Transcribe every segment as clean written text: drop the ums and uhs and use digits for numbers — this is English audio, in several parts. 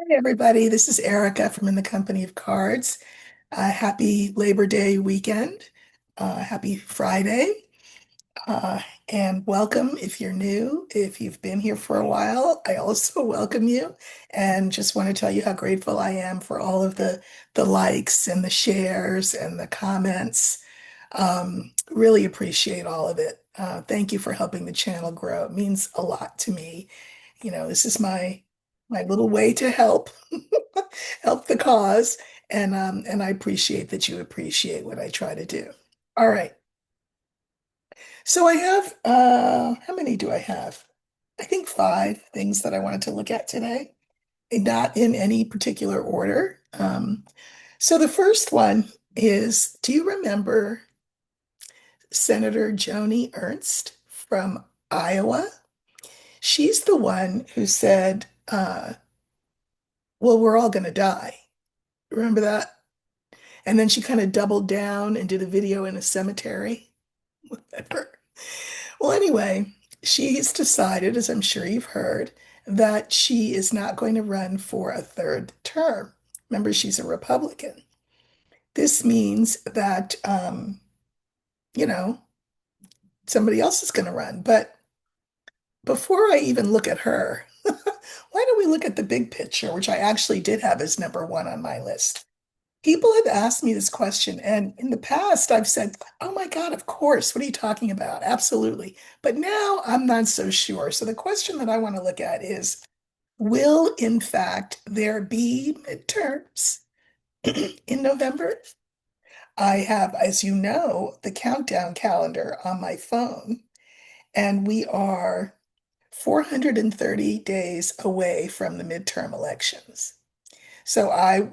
Hey everybody, this is Erica from In the Company of Cards. Happy Labor Day weekend. Happy Friday. Uh, and welcome if you're new. If you've been here for a while, I also welcome you and just want to tell you how grateful I am for all of the likes and the shares and the comments. Really appreciate all of it. Thank you for helping the channel grow. It means a lot to me. This is my little way to help help the cause, and I appreciate that you appreciate what I try to do. All right. So I have how many do I have? I think five things that I wanted to look at today, and not in any particular order. So the first one is, do you remember Senator Joni Ernst from Iowa? She's the one who said, well, we're all going to die. Remember that? And then she kind of doubled down and did a video in a cemetery. Whatever. Well, anyway, she's decided, as I'm sure you've heard, that she is not going to run for a third term. Remember, she's a Republican. This means that, you know, somebody else is going to run. But before I even look at her, why don't we look at the big picture, which I actually did have as number one on my list? People have asked me this question, and in the past, I've said, "Oh my God, of course. What are you talking about? Absolutely." But now I'm not so sure. So the question that I want to look at is, will in fact there be midterms in November? I have, as you know, the countdown calendar on my phone, and we are 430 days away from the midterm elections. So I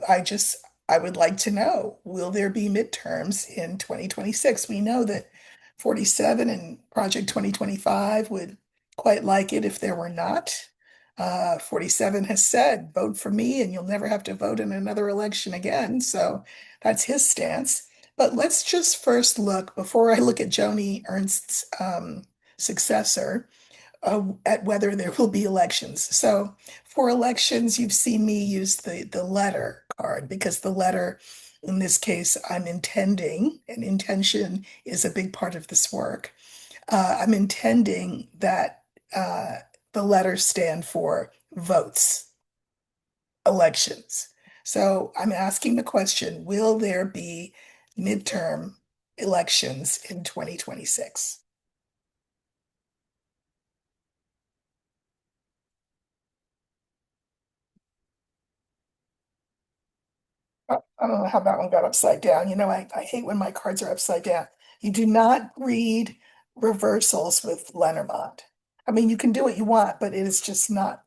would like to know, will there be midterms in 2026? We know that 47 and Project 2025 would quite like it if there were not. 47 has said, vote for me and you'll never have to vote in another election again. So that's his stance. But let's just first look, before I look at Joni Ernst's successor, at whether there will be elections. So for elections, you've seen me use the letter card because the letter, in this case, I'm intending, and intention is a big part of this work. I'm intending that the letters stand for votes, elections. So I'm asking the question, will there be midterm elections in 2026? I don't know how that one got upside down. I hate when my cards are upside down. You do not read reversals with Lenormand. I mean, you can do what you want, but it's not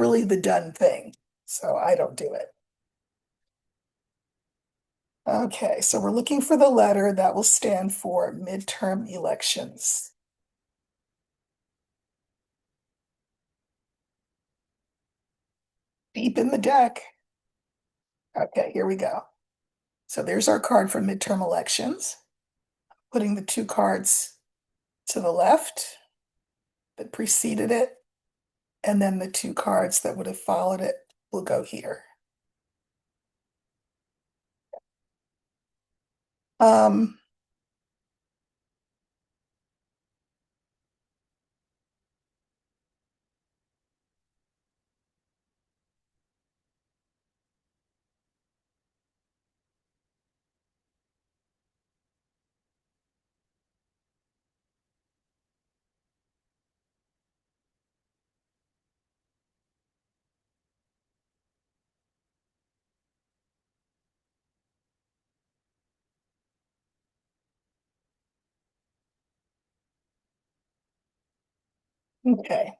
really the done thing. So I don't do it. Okay, so we're looking for the letter that will stand for midterm elections. Deep in the deck. Okay, here we go. So there's our card for midterm elections. Putting the two cards to the left that preceded it. And then the two cards that would have followed it will go here. Um, okay.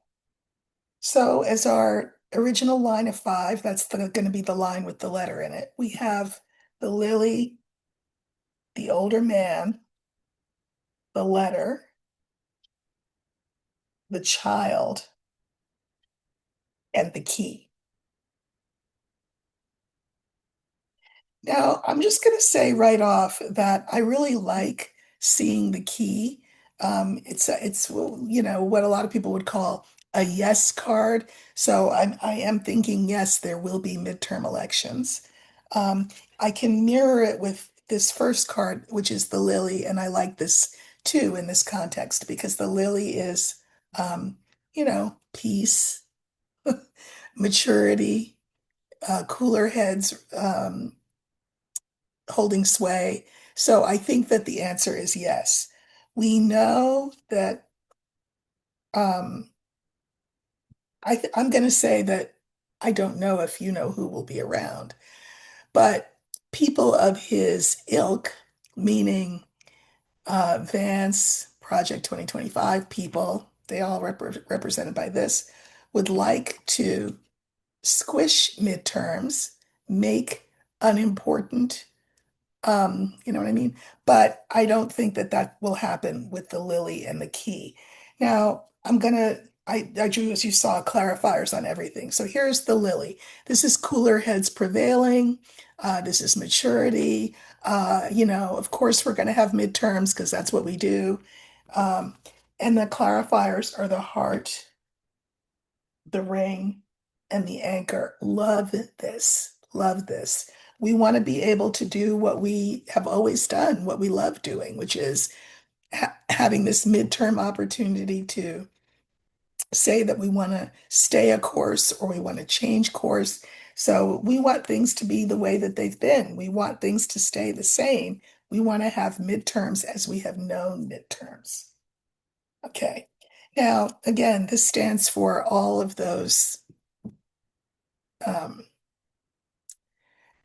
So as our original line of five, that's going to be the line with the letter in it. We have the lily, the older man, the letter, the child, and the key. Now, I'm just going to say right off that I really like seeing the key. It's well, what a lot of people would call a yes card. So I am thinking, yes, there will be midterm elections. Um, I can mirror it with this first card, which is the lily, and I like this too in this context because the lily is, um, peace, maturity, cooler heads, holding sway. So I think that the answer is yes. We know that um, I'm going to say that I don't know if you know who will be around, but people of his ilk, meaning Vance, Project 2025 people, they all represented by this, would like to squish midterms, make unimportant. You know what I mean? But I don't think that that will happen with the lily and the key. Now, I drew, as you saw, clarifiers on everything. So here's the lily. This is cooler heads prevailing. This is maturity. Of course, we're going to have midterms because that's what we do. Um, and the clarifiers are the heart, the ring, and the anchor. Love this. Love this. We want to be able to do what we have always done, what we love doing, which is having this midterm opportunity to say that we want to stay a course or we want to change course. So we want things to be the way that they've been. We want things to stay the same. We want to have midterms as we have known midterms. Okay. Now, again, this stands for all of those um,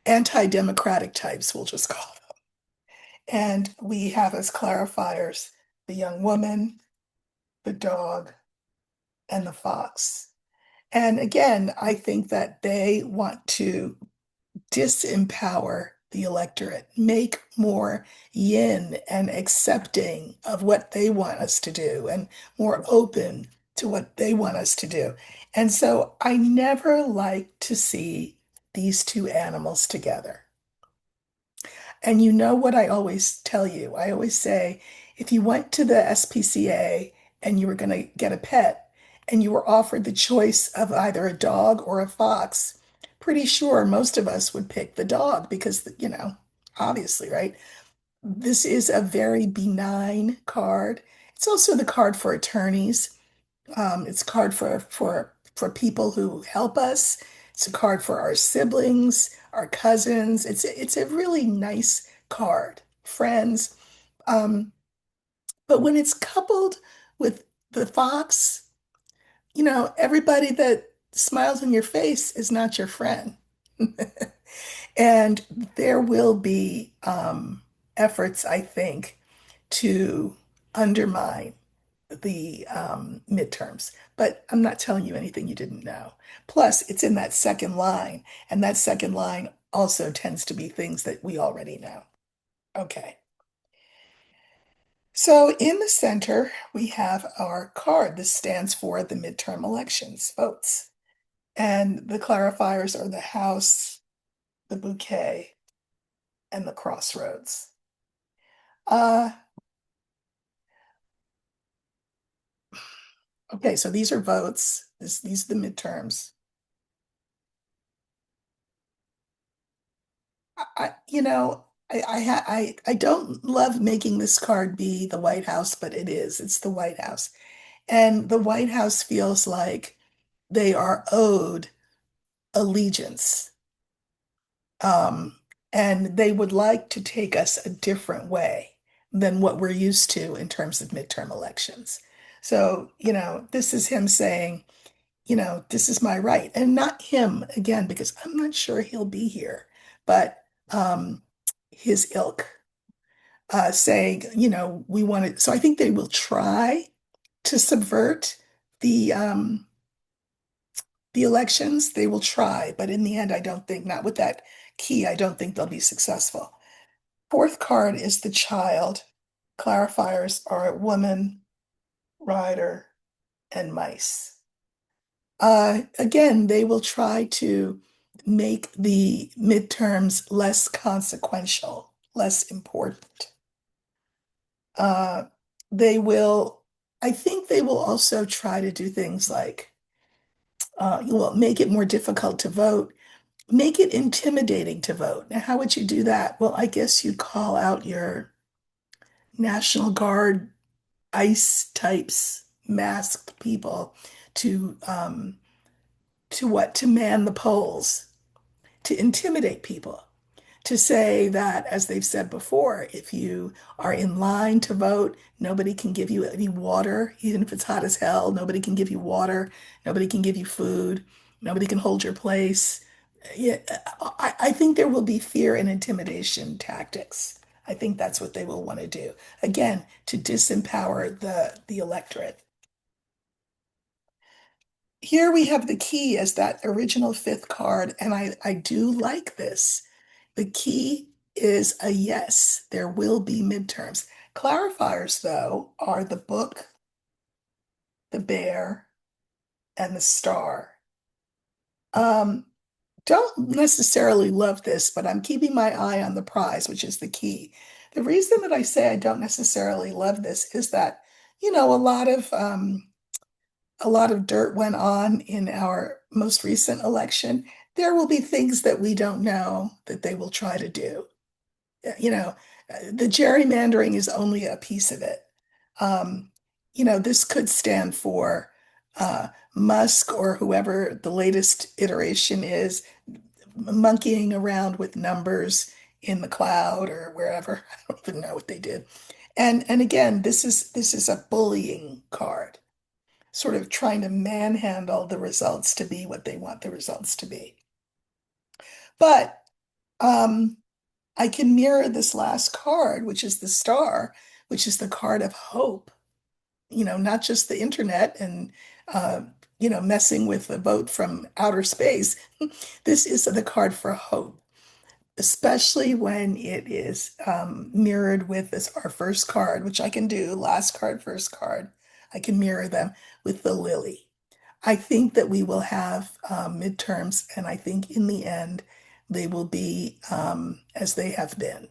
anti-democratic types, we'll just call them. And we have as clarifiers the young woman, the dog, and the fox. And again, I think that they want to disempower the electorate, make more yin and accepting of what they want us to do and more open to what they want us to do. And so I never like to see these two animals together. And you know what I always tell you? I always say, if you went to the SPCA and you were going to get a pet and you were offered the choice of either a dog or a fox, pretty sure most of us would pick the dog because, obviously, right? This is a very benign card. It's also the card for attorneys. It's a card for people who help us. It's a card for our siblings, our cousins. It's a really nice card, friends. Um, but when it's coupled with the fox, everybody that smiles in your face is not your friend. And there will be efforts, I think, to undermine the midterms. But I'm not telling you anything you didn't know. Plus, it's in that second line, and that second line also tends to be things that we already know. Okay. So in the center, we have our card. This stands for the midterm elections votes. And the clarifiers are the house, the bouquet, and the crossroads. Uh, okay, so these are votes. These are the midterms. I, you know, I don't love making this card be the White House, but it is. It's the White House. And the White House feels like they are owed allegiance. Um, and they would like to take us a different way than what we're used to in terms of midterm elections. So, this is him saying, this is my right. And not him again, because I'm not sure he'll be here, but his ilk saying, we want to. So I think they will try to subvert the elections. They will try, but in the end, I don't think, not with that key, I don't think they'll be successful. Fourth card is the child. Clarifiers are woman, rider, and mice. Again, they will try to make the midterms less consequential, less important. Uh, they will I think they will also try to do things like, well, make it more difficult to vote, make it intimidating to vote. Now, how would you do that? Well, I guess you call out your National Guard ICE types, masked people to what? To man the polls, to intimidate people, to say that, as they've said before, if you are in line to vote, nobody can give you any water, even if it's hot as hell. Nobody can give you water. Nobody can give you food. Nobody can hold your place. Yeah, I think there will be fear and intimidation tactics. I think that's what they will want to do. Again, to disempower the electorate. Here we have the key as that original fifth card, and I do like this. The key is a yes, there will be midterms. Clarifiers, though, are the book, the bear, and the star. Um, don't necessarily love this, but I'm keeping my eye on the prize, which is the key. The reason that I say I don't necessarily love this is that, a lot of dirt went on in our most recent election. There will be things that we don't know that they will try to do. You know, the gerrymandering is only a piece of it. Um, this could stand for Musk or whoever the latest iteration is, monkeying around with numbers in the cloud or wherever. I don't even know what they did. And again, this is a bullying card, sort of trying to manhandle the results to be what they want the results to be. But um, I can mirror this last card, which is the star, which is the card of hope. Not just the internet and uh, messing with the boat from outer space. This is the card for hope, especially when it is mirrored with this our first card, which I can do, last card, first card. I can mirror them with the lily. I think that we will have midterms, and I think in the end they will be as they have been.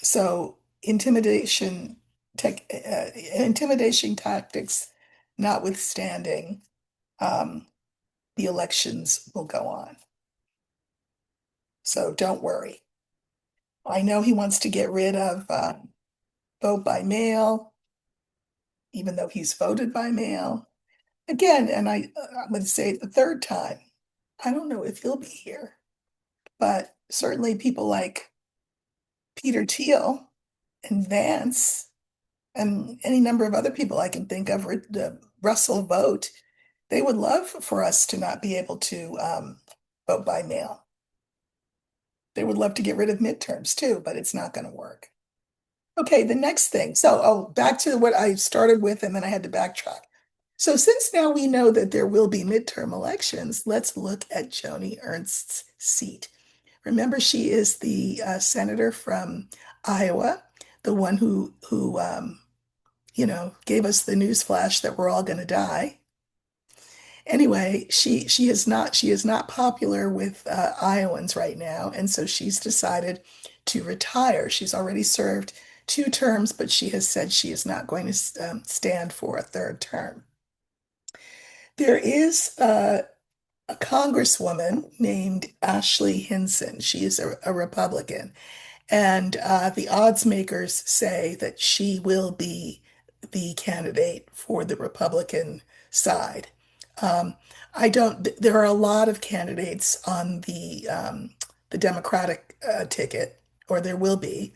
So intimidation tactics notwithstanding, um, the elections will go on. So don't worry. I know he wants to get rid of vote by mail, even though he's voted by mail. Again, and I'm going to say it the third time, I don't know if he'll be here, but certainly people like Peter Thiel and Vance and any number of other people I can think of, Russell Vogt, they would love for us to not be able to vote by mail. They would love to get rid of midterms too, but it's not going to work. Okay, the next thing. So, back to what I started with, and then I had to backtrack. So, since now we know that there will be midterm elections, let's look at Joni Ernst's seat. Remember, she is the senator from Iowa, the one who gave us the news flash that we're all going to die. Anyway, she is not popular with Iowans right now, and so she's decided to retire. She's already served 2 terms, but she has said she is not going to stand for a third term. There is a congresswoman named Ashley Hinson. She is a Republican. And the odds makers say that she will be the candidate for the Republican side. Um, I don't, there are a lot of candidates on the Democratic ticket, or there will be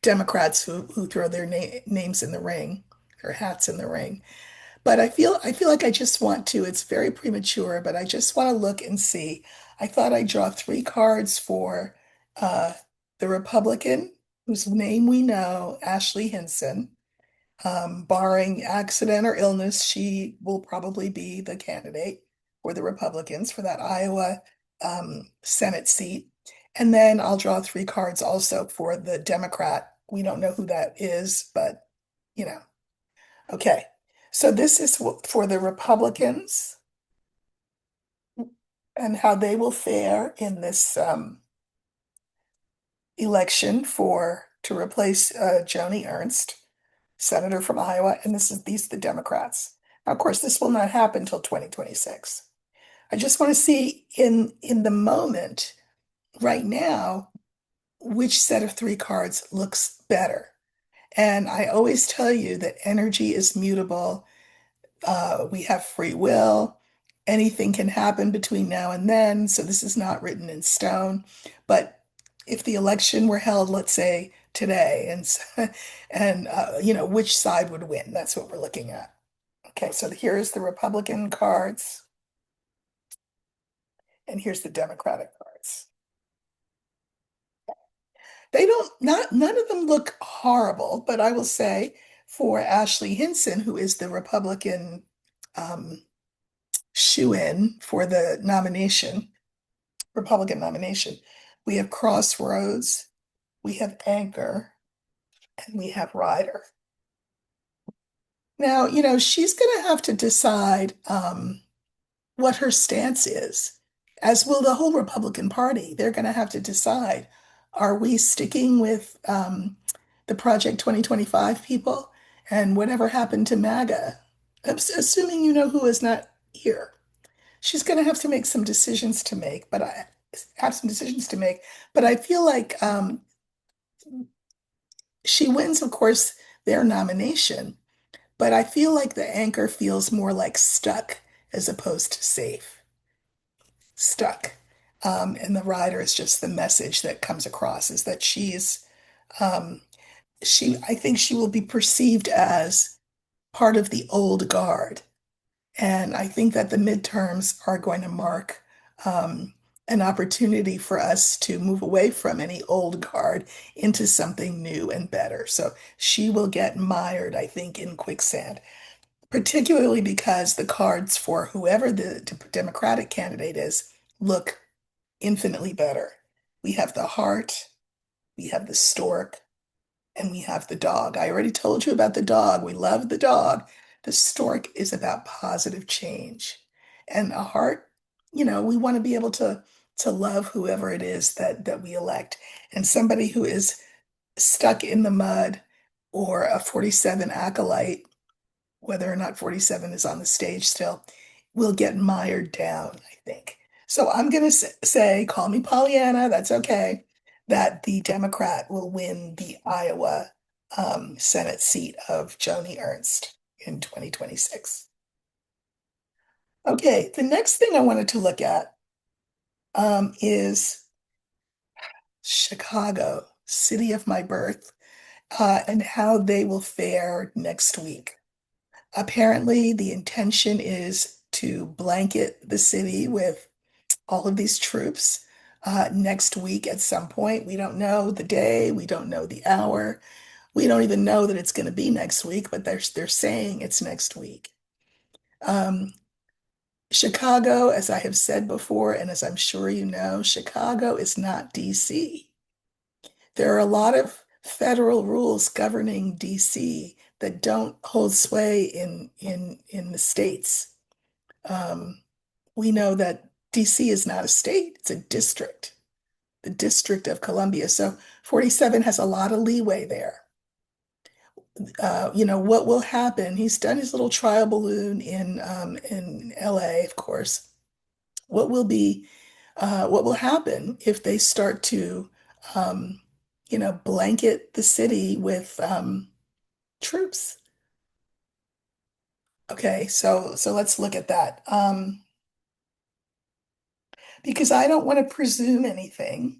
Democrats who throw their names in the ring, or hats in the ring. But I feel like I just want to, it's very premature, but I just want to look and see. I thought I'd draw 3 cards for uh, the Republican, whose name we know, Ashley Hinson. Barring accident or illness, she will probably be the candidate for the Republicans for that Iowa Senate seat. And then I'll draw 3 cards also for the Democrat. We don't know who that is, but you know. Okay, so this is for the Republicans and how they will fare in this election for to replace Joni Ernst. senator from Iowa, and these are the Democrats. Now, of course, this will not happen until 2026. I just want to see in the moment right now which set of three cards looks better. And I always tell you that energy is mutable. We have free will. Anything can happen between now and then, so this is not written in stone. But if the election were held, let's say today, and which side would win? That's what we're looking at. Okay, so here's the Republican cards, and here's the Democratic cards. They don't, not none of them look horrible, but I will say for Ashley Hinson, who is the Republican um, shoe-in for the nomination, Republican nomination, we have Crossroads, we have Anchor, and we have Rider. Now, she's going to have to decide what her stance is, as will the whole Republican Party. They're going to have to decide, are we sticking with the Project 2025 people and whatever happened to MAGA? Assuming you know who is not here. She's going to have to make some decisions to make, but I have some decisions to make. But I feel like she wins, of course, their nomination. But I feel like the anchor feels more like stuck as opposed to safe. Stuck. And the rider is just the message that comes across is that um, I think she will be perceived as part of the old guard. And I think that the midterms are going to mark an opportunity for us to move away from any old guard into something new and better. So she will get mired, I think, in quicksand, particularly because the cards for whoever the Democratic candidate is look infinitely better. We have the heart, we have the stork, and we have the dog. I already told you about the dog. We love the dog. The stork is about positive change. And a heart, we want to be able to love whoever it is that we elect. And somebody who is stuck in the mud or a 47 acolyte, whether or not 47 is on the stage still, will get mired down, I think. So I'm going to say, call me Pollyanna, that's okay, that the Democrat will win the Iowa Senate seat of Joni Ernst in 2026. Okay, the next thing I wanted to look at is Chicago, city of my birth, and how they will fare next week. Apparently, the intention is to blanket the city with all of these troops next week at some point. We don't know the day, we don't know the hour, we don't even know that it's going to be next week, but they're saying it's next week. Um, Chicago, as I have said before, and as I'm sure you know, Chicago is not DC. There are a lot of federal rules governing DC that don't hold sway in the states. Um, we know that DC is not a state, it's a district, the District of Columbia. So 47 has a lot of leeway there. What will happen? He's done his little trial balloon in LA, of course. What will be what will happen if they start to blanket the city with troops? Okay, so let's look at that. Because I don't want to presume anything.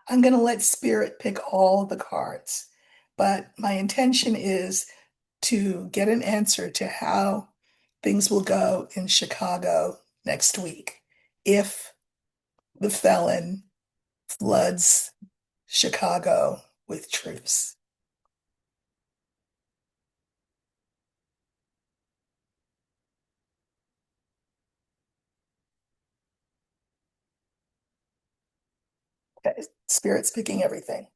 I'm going to let Spirit pick all of the cards, but my intention is to get an answer to how things will go in Chicago next week if the felon floods Chicago with troops. Okay, Spirit's picking everything.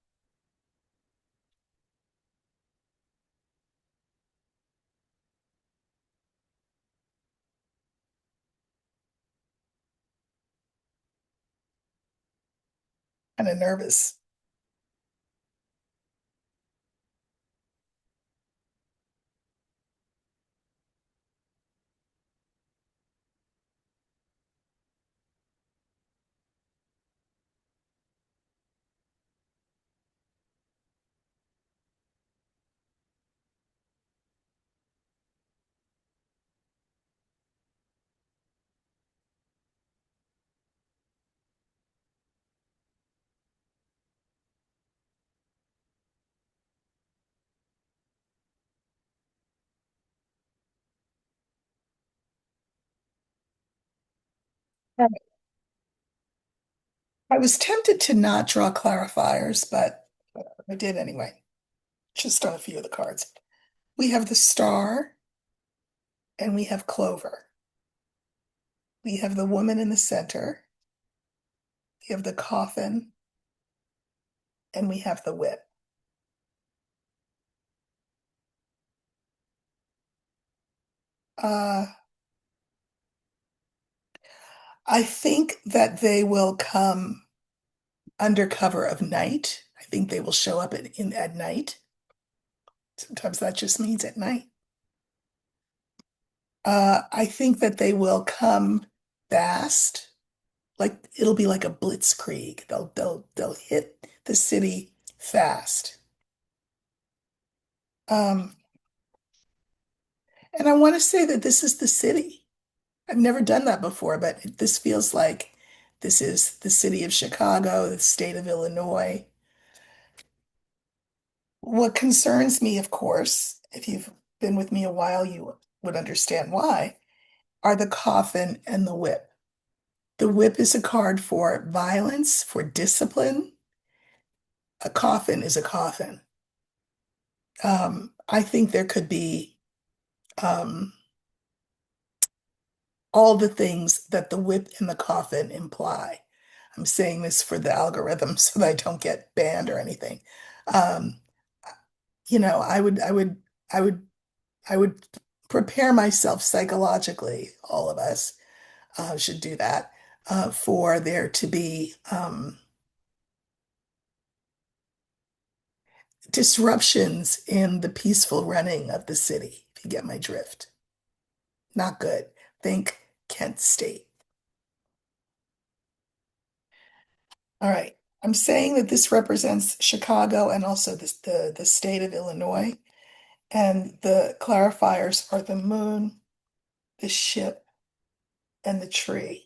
Kind of nervous. I was tempted to not draw clarifiers, but I did anyway, just on a few of the cards. We have the star and we have clover. We have the woman in the center. We have the coffin and we have the whip. Uh, I think that they will come under cover of night. I think they will show up at night. Sometimes that just means at night. I think that they will come fast. Like it'll be like a blitzkrieg. They'll hit the city fast. Um, and I want to say that this is the city. I've never done that before, but this feels like this is the city of Chicago, the state of Illinois. What concerns me, of course, if you've been with me a while, you would understand why, are the coffin and the whip. The whip is a card for violence, for discipline. A coffin is a coffin. I think there could be um, all the things that the whip and the coffin imply. I'm saying this for the algorithm so that I don't get banned or anything. Um, I would, I would prepare myself psychologically. All of us should do that for there to be disruptions in the peaceful running of the city. If you get my drift, not good. Think Kent State. All right. I'm saying that this represents Chicago and also the state of Illinois. And the clarifiers are the moon, the ship, and the tree.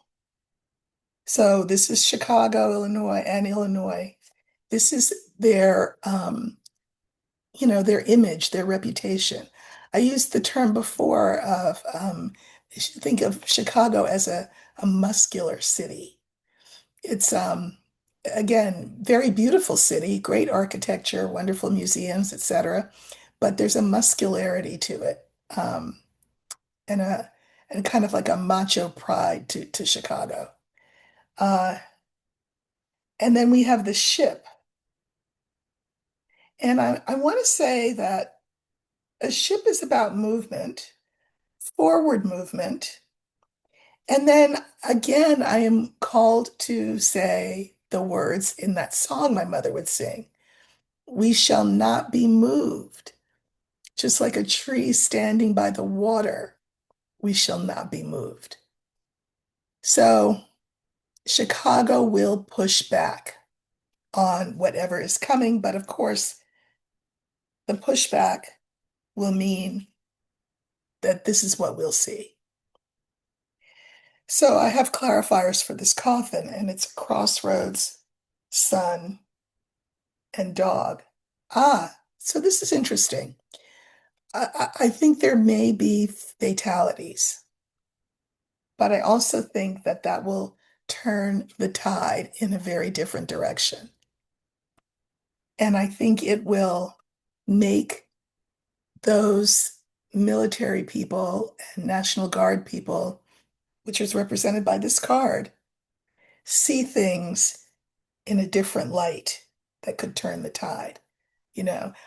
So this is Chicago, Illinois, and Illinois. This is their image, their reputation. I used the term before of think of Chicago as a muscular city. It's again, very beautiful city, great architecture, wonderful museums, etc. But there's a muscularity to it, and a and kind of like a macho pride to Chicago. Uh, and then we have the ship, and I want to say that a ship is about movement, forward movement, and then again, I am called to say the words in that song my mother would sing. We shall not be moved. Just like a tree standing by the water, we shall not be moved. So Chicago will push back on whatever is coming, but of course, the pushback will mean that this is what we'll see. So I have clarifiers for this coffin, and it's crossroads, sun, and dog. So this is interesting. I think there may be fatalities, but I also think that that will turn the tide in a very different direction. And I think it will make those military people and National Guard people, which is represented by this card, see things in a different light that could turn the tide.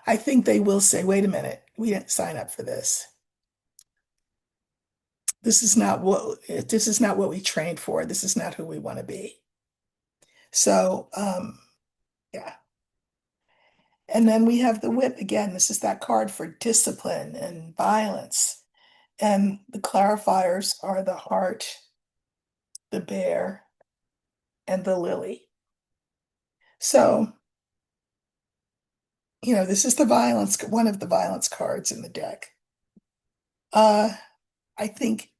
I think they will say, wait a minute, we didn't sign up for this. This is not what we trained for. This is not who we want to be. So, yeah. And then we have the whip again. This is that card for discipline and violence. And the clarifiers are the heart, the bear, and the lily. So, this is one of the violence cards in the deck. Uh, I think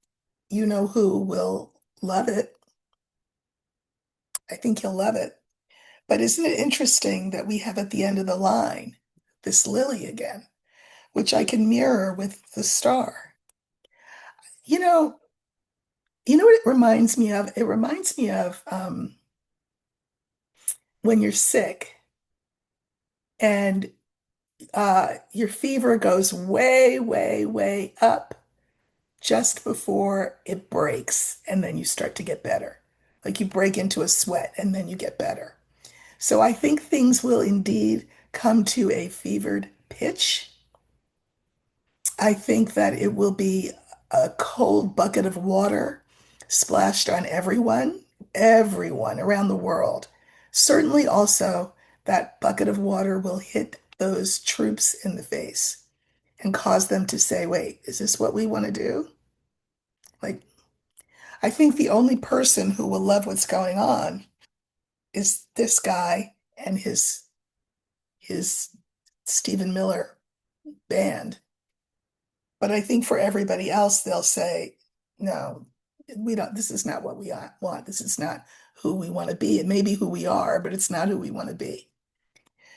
you know who will love it. I think he'll love it. But isn't it interesting that we have at the end of the line this lily again, which I can mirror with the star? You know, You know what it reminds me of? It reminds me of when you're sick and your fever goes way, way, way up just before it breaks, and then you start to get better. Like you break into a sweat and then you get better. So I think things will indeed come to a fevered pitch. I think that it will be a cold bucket of water splashed on everyone, everyone around the world. Certainly also that bucket of water will hit those troops in the face and cause them to say, wait, is this what we want to do? Like, I think the only person who will love what's going on is this guy and his Stephen Miller band. But I think for everybody else, they'll say, no, we don't, this is not what we want. This is not who we want to be. It may be who we are, but it's not who we want to be.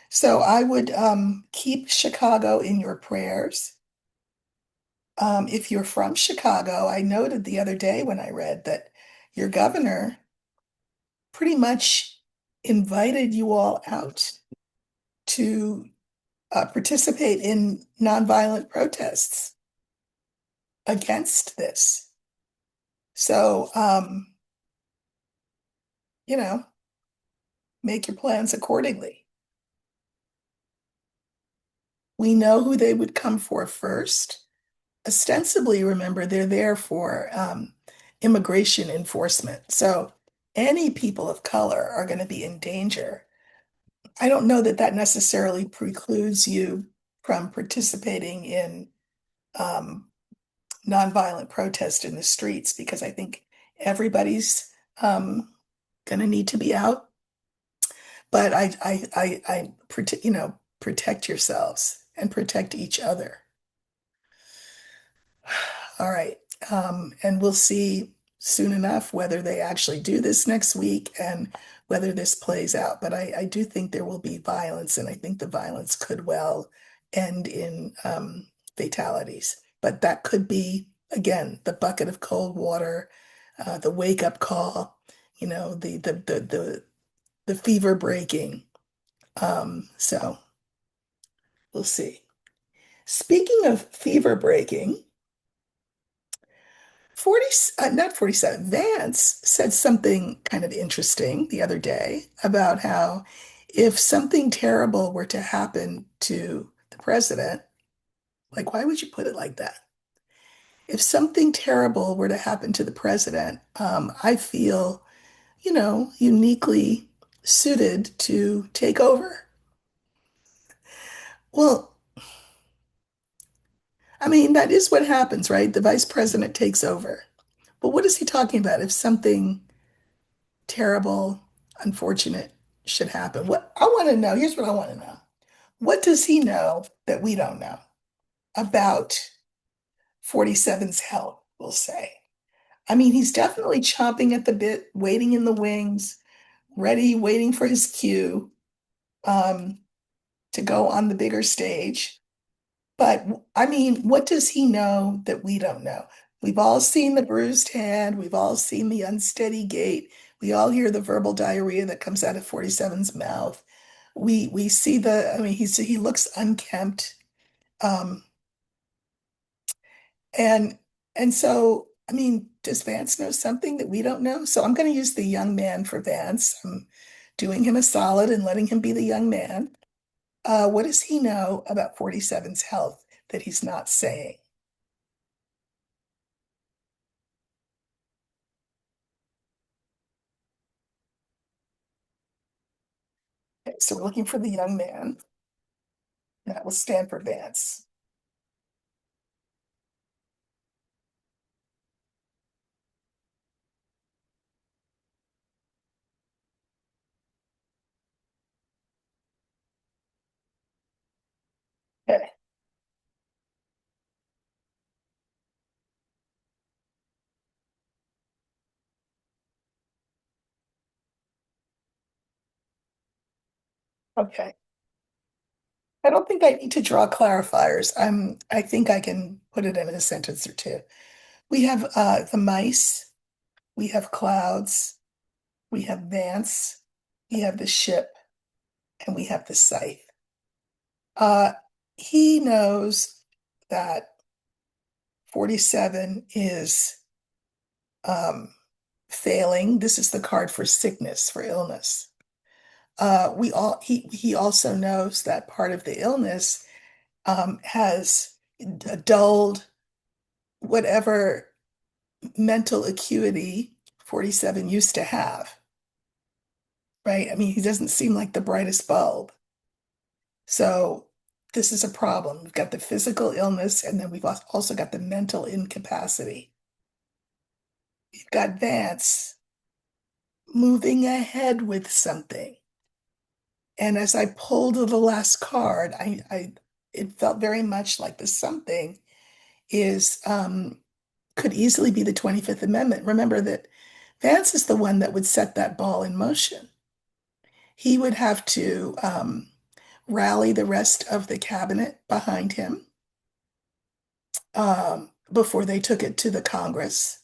So I would keep Chicago in your prayers. If you're from Chicago, I noted the other day when I read that your governor pretty much invited you all out to participate in nonviolent protests against this. So, you know, make your plans accordingly. We know who they would come for first. Ostensibly, remember, they're there for immigration enforcement. So any people of color are going to be in danger. I don't know that that necessarily precludes you from participating in um, nonviolent protest in the streets because I think everybody's going to need to be out. But protect yourselves and protect each other. All right. And we'll see soon enough whether they actually do this next week and whether this plays out. But I do think there will be violence, and I think the violence could well end in fatalities. But that could be, again, the bucket of cold water, the wake-up call, the fever breaking. So we'll see. Speaking of fever breaking, 40, not 47, Vance said something kind of interesting the other day about how if something terrible were to happen to the president, like, why would you put it like that? If something terrible were to happen to the president, I feel, uniquely suited to take over. Well, I mean, that is what happens, right? The vice president takes over. But what is he talking about? If something terrible, unfortunate should happen. What I want to know, here's what I want to know. What does he know that we don't know about 47's health, we'll say? I mean, he's definitely chomping at the bit, waiting in the wings, ready, waiting for his cue um, to go on the bigger stage. But I mean, what does he know that we don't know? We've all seen the bruised hand. We've all seen the unsteady gait. We all hear the verbal diarrhea that comes out of 47's mouth. We see I mean, he looks unkempt. Um, and and so, I mean, does Vance know something that we don't know? So I'm going to use the young man for Vance. I'm doing him a solid and letting him be the young man. What does he know about 47's health that he's not saying? Okay, so we're looking for the young man. That will stand for Vance. Okay, okay. I don't think I need to draw clarifiers. I think I can put it in a sentence or two. We have the mice. we have clouds, we have Vance, we have the ship, and we have the scythe. Uh, he knows that 47 is um, failing. This is the card for sickness, for illness. He also knows that part of the illness has dulled whatever mental acuity 47 used to have, right? I mean, he doesn't seem like the brightest bulb. So this is a problem. We've got the physical illness, and then we've also got the mental incapacity. We've got Vance moving ahead with something. And as I pulled the last card, it felt very much like the something is could easily be the 25th Amendment. Remember that Vance is the one that would set that ball in motion. He would have to rally the rest of the cabinet behind him before they took it to the Congress,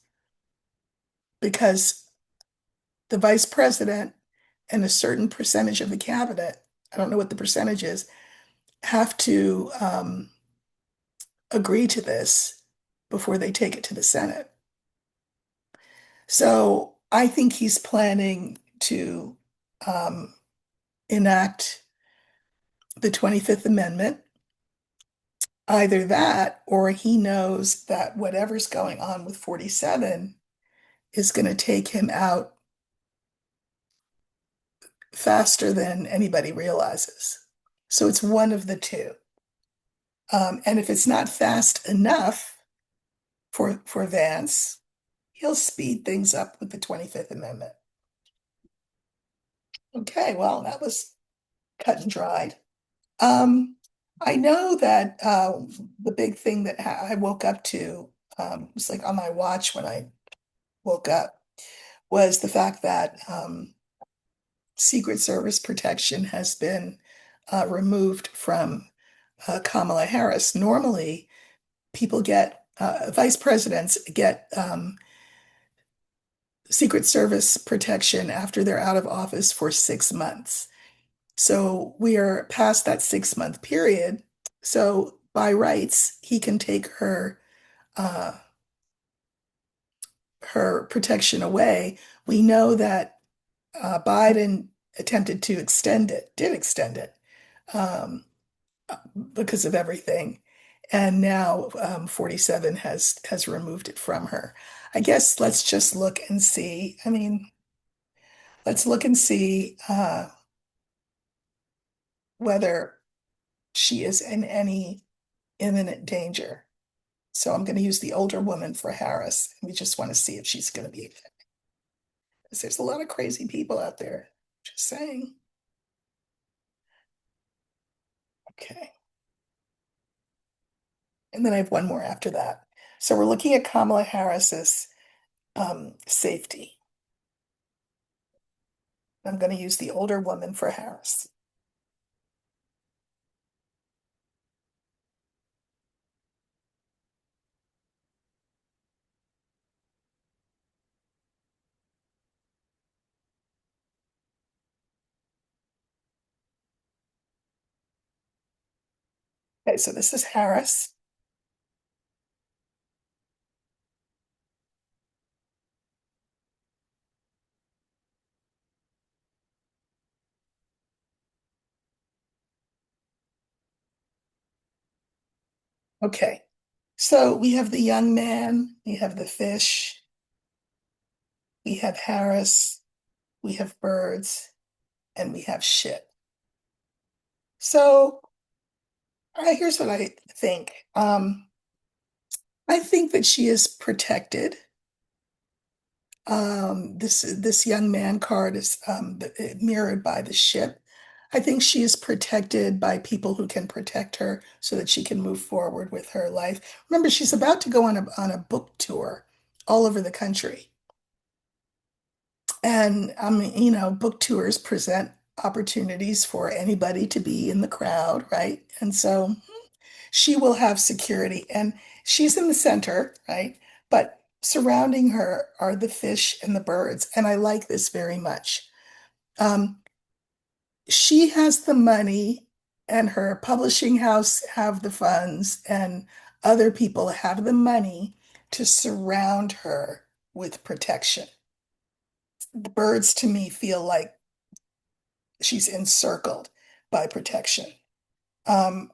because the vice president and a certain percentage of the cabinet, I don't know what the percentage is, have to agree to this before they take it to the Senate. So I think he's planning to um, enact the 25th Amendment. Either that, or he knows that whatever's going on with 47 is going to take him out faster than anybody realizes. So it's one of the two. And if it's not fast enough for Vance, he'll speed things up with the 25th Amendment. Okay, well, that was cut and dried. I know that the big thing that I woke up to was like on my watch when I woke up was the fact that Secret Service protection has been removed from Kamala Harris. Normally, people get vice presidents get Secret Service protection after they're out of office for 6 months. So we are past that 6 month period. So by rights, he can take uh, her protection away. We know that Biden attempted to extend it, did extend it because of everything. And now 47 has removed it from her. I guess let's just look and see. I mean, let's look and see whether she is in any imminent danger. So I'm going to use the older woman for Harris. We just want to see if she's going to be, because there's a lot of crazy people out there. Just saying. Okay. And then I have one more after that. So we're looking at Kamala Harris's safety. I'm going to use the older woman for Harris. Okay, so this is Harris. Okay, so we have the young man, we have the fish, we have Harris, we have birds, and we have ship. So here's what I think. I think that she is protected. This young man card is mirrored by the ship. I think she is protected by people who can protect her so that she can move forward with her life. Remember, she's about to go on a book tour all over the country. And book tours present opportunities for anybody to be in the crowd, right? And so she will have security, and she's in the center, right? But surrounding her are the fish and the birds, and I like this very much. Um, she has the money, and her publishing house have the funds, and other people have the money to surround her with protection. The birds to me feel like she's encircled by protection. I'm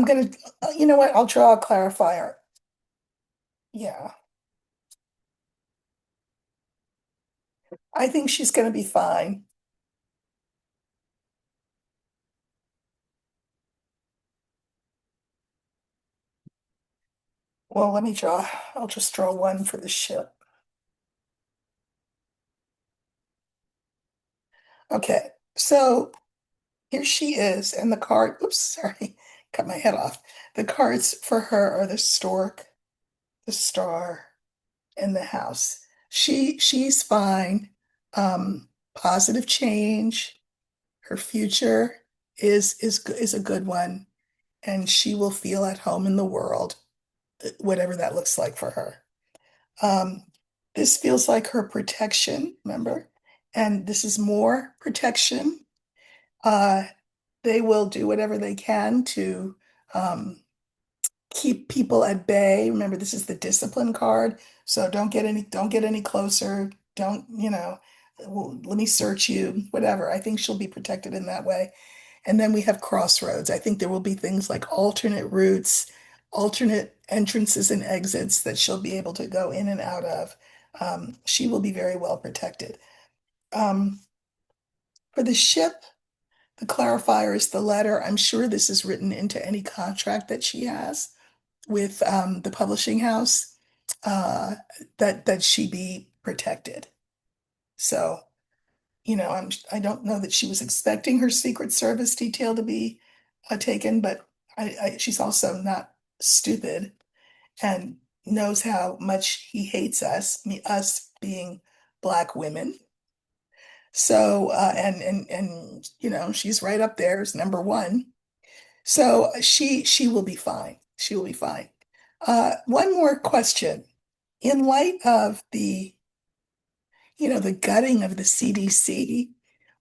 gonna, you know what? I'll draw a clarifier. Yeah, I think she's gonna be fine. Well, let me draw. I'll just draw one for the ship. Okay, so here she is, and the card, oops, sorry, cut my head off. The cards for her are the stork, the star, and the house. She's fine. Positive change. Her future is a good one, and she will feel at home in the world, whatever that looks like for her. Um, this feels like her protection, remember? And this is more protection. Uh, they will do whatever they can to keep people at bay. Remember, this is the discipline card, so don't get any closer. Don't, well, let me search you, whatever. I think she'll be protected in that way. And then we have crossroads. I think there will be things like alternate routes, alternate entrances and exits that she'll be able to go in and out of. She will be very well protected. Um, for the ship, the clarifier is the letter. I'm sure this is written into any contract that she has with the publishing house, uh, that she be protected. So, I don't know that she was expecting her Secret Service detail to be taken, but she's also not stupid and knows how much he hates us, us being Black women. So, she's right up there as number one. So she will be fine. She will be fine. One more question. In light of the gutting of the CDC,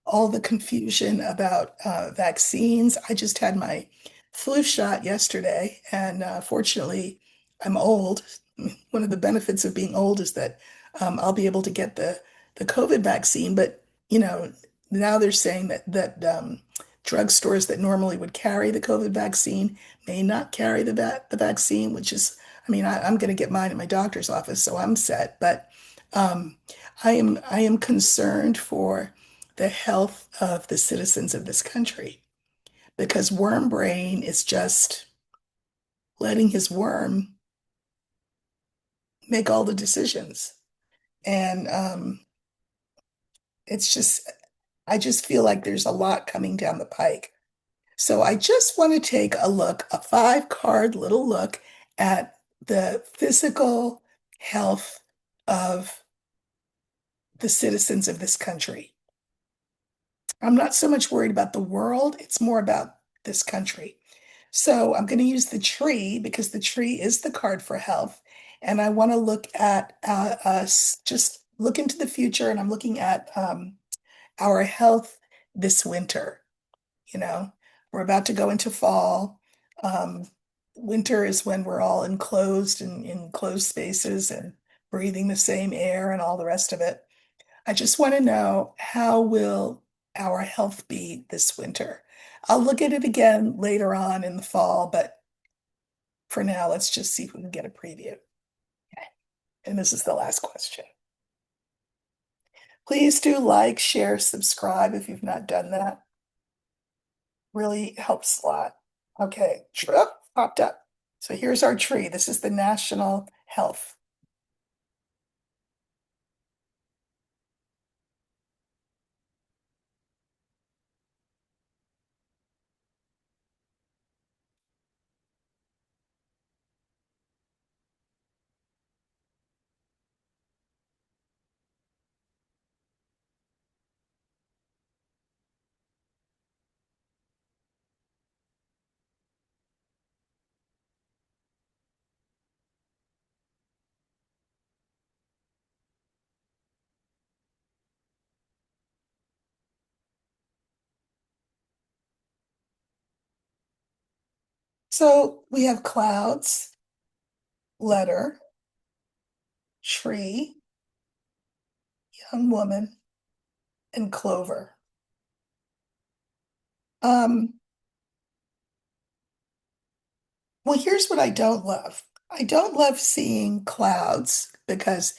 all the confusion about vaccines. I just had my flu shot yesterday, and fortunately, I'm old. One of the benefits of being old is that I'll be able to get the COVID vaccine. But now they're saying that drugstores that normally would carry the COVID vaccine may not carry the vaccine, which is, I mean, I'm going to get mine at my doctor's office, so I'm set. But um, I am concerned for the health of the citizens of this country because worm brain is just letting his worm make all the decisions. And it's just, I just feel like there's a lot coming down the pike. So I just want to take a look, a 5 card little look at the physical health of the citizens of this country. I'm not so much worried about the world, it's more about this country. So I'm going to use the tree because the tree is the card for health. And I want to look at us, just look into the future. And I'm looking at our health this winter. You know, we're about to go into fall. Um, Winter is when we're all enclosed and in closed spaces and breathing the same air and all the rest of it. I just want to know, how will our health be this winter? I'll look at it again later on in the fall, but for now, let's just see if we can get a preview. Okay. And this is the last question. Please do like, share, subscribe if you've not done that. Really helps a lot. Okay, popped up. So here's our tree. This is the national health. So we have clouds, letter, tree, young woman, and clover. Um, well, here's what I don't love. I don't love seeing clouds because,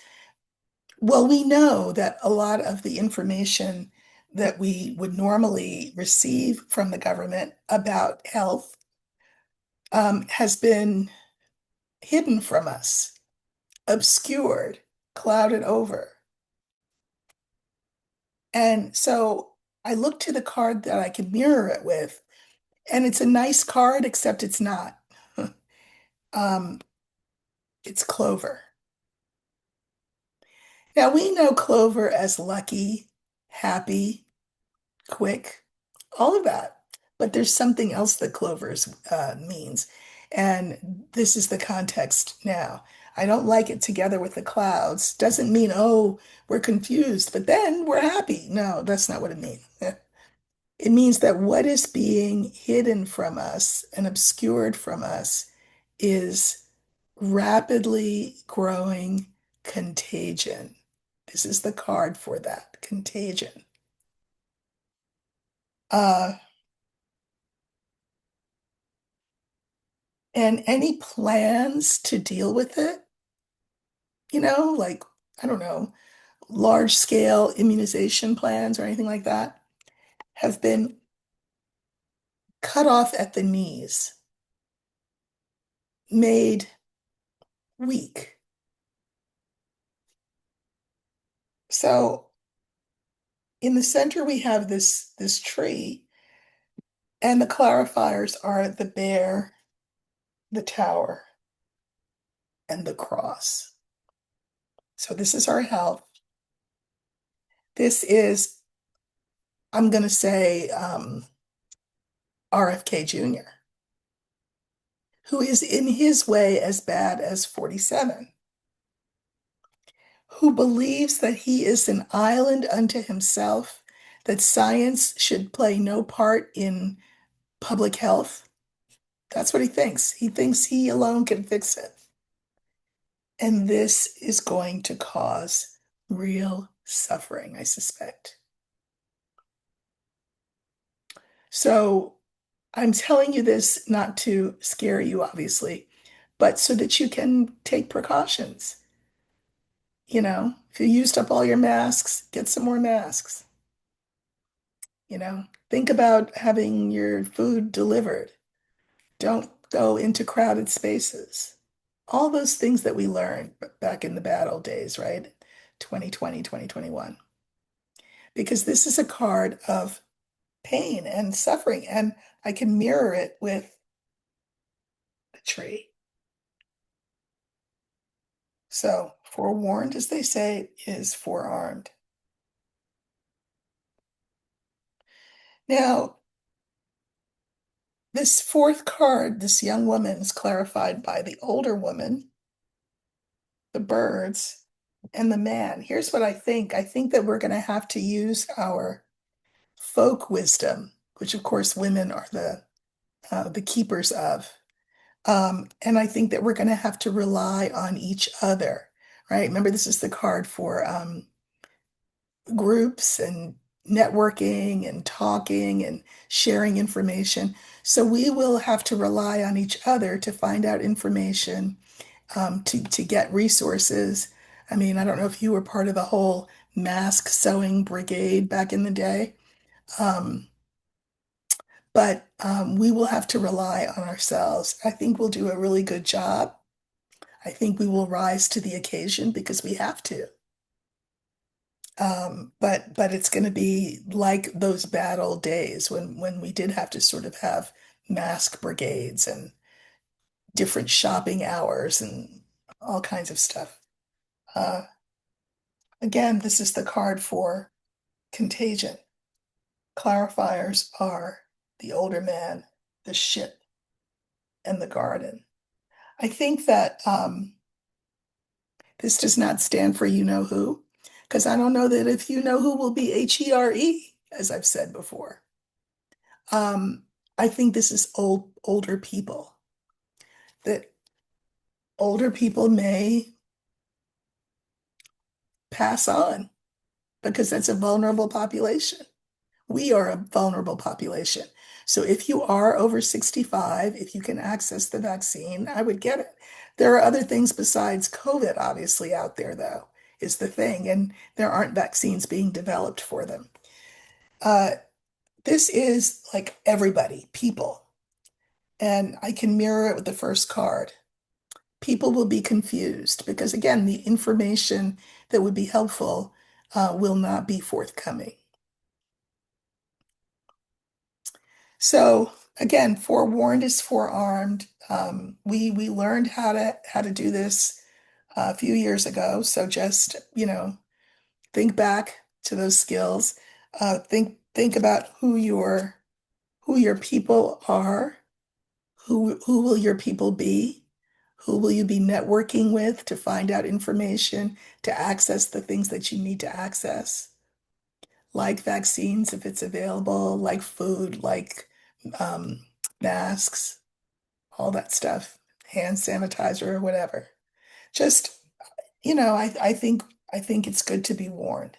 well, we know that a lot of the information that we would normally receive from the government about health has been hidden from us, obscured, clouded over. And so I look to the card that I can mirror it with, and it's a nice card, except it's not. Um, it's Clover. Now we know Clover as lucky, happy, quick, all of that. But there's something else that Clovers means. And this is the context now. I don't like it together with the clouds. Doesn't mean, oh, we're confused, but then we're happy. No, that's not what it means. It means that what is being hidden from us and obscured from us is rapidly growing contagion. This is the card for that, contagion. Uh, and any plans to deal with it, like, I don't know, large scale immunization plans or anything like that, have been cut off at the knees, made weak. So in the center, we have this tree, and the clarifiers are the bear, the tower, and the cross. So this is our health. This is, I'm going to say, RFK Jr., who is in his way as bad as 47, who believes that he is an island unto himself, that science should play no part in public health. That's what he thinks. He thinks he alone can fix it. And this is going to cause real suffering, I suspect. So I'm telling you this not to scare you, obviously, but so that you can take precautions. If you used up all your masks, get some more masks. Think about having your food delivered. Don't go into crowded spaces. All those things that we learned back in the bad old days, right? 2020, 2021. Because this is a card of pain and suffering, and I can mirror it with the tree. So, forewarned, as they say, is forearmed. Now, this fourth card, this young woman, is clarified by the older woman, the birds, and the man. Here's what I think. I think that we're going to have to use our folk wisdom, which of course women are the keepers of. And I think that we're going to have to rely on each other, right? Remember, this is the card for groups and networking and talking and sharing information. So we will have to rely on each other to find out information, to get resources. I mean, I don't know if you were part of the whole mask sewing brigade back in the day, um, but we will have to rely on ourselves. I think we'll do a really good job. I think we will rise to the occasion because we have to. But it's going to be like those bad old days when we did have to sort of have mask brigades and different shopping hours and all kinds of stuff. Uh, again, this is the card for contagion. Clarifiers are the older man, the ship, and the garden. I think that this does not stand for you know who, because I don't know that if you know who will be HERE, as I've said before. I think this is older people. that older people may pass on because that's a vulnerable population. We are a vulnerable population. So if you are over 65, if you can access the vaccine, I would get it. There are other things besides COVID, obviously, out there, though, is the thing. And there aren't vaccines being developed for them. Uh, this is like everybody, people. And I can mirror it with the first card. People will be confused because, again, the information that would be helpful will not be forthcoming. So again, forewarned is forearmed. We learned how to do this a few years ago. So just, think back to those skills. Think about who your people are. Who will your people be? Who will you be networking with to find out information, to access the things that you need to access, like vaccines if it's available, like food, like um, masks, all that stuff, hand sanitizer or whatever. Just, I think it's good to be warned.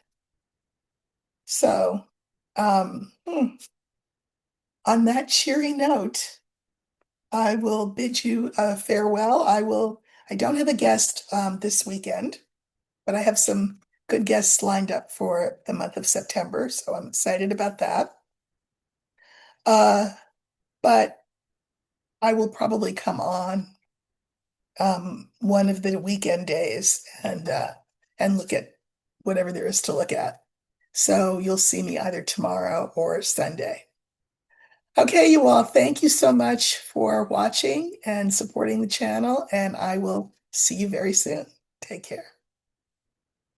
So, on that cheery note, I will bid you farewell. I don't have a guest this weekend, but I have some good guests lined up for the month of September, so I'm excited about that. Uh, but I will probably come on one of the weekend days and look at whatever there is to look at. So you'll see me either tomorrow or Sunday. Okay, you all, thank you so much for watching and supporting the channel, and I will see you very soon. Take care.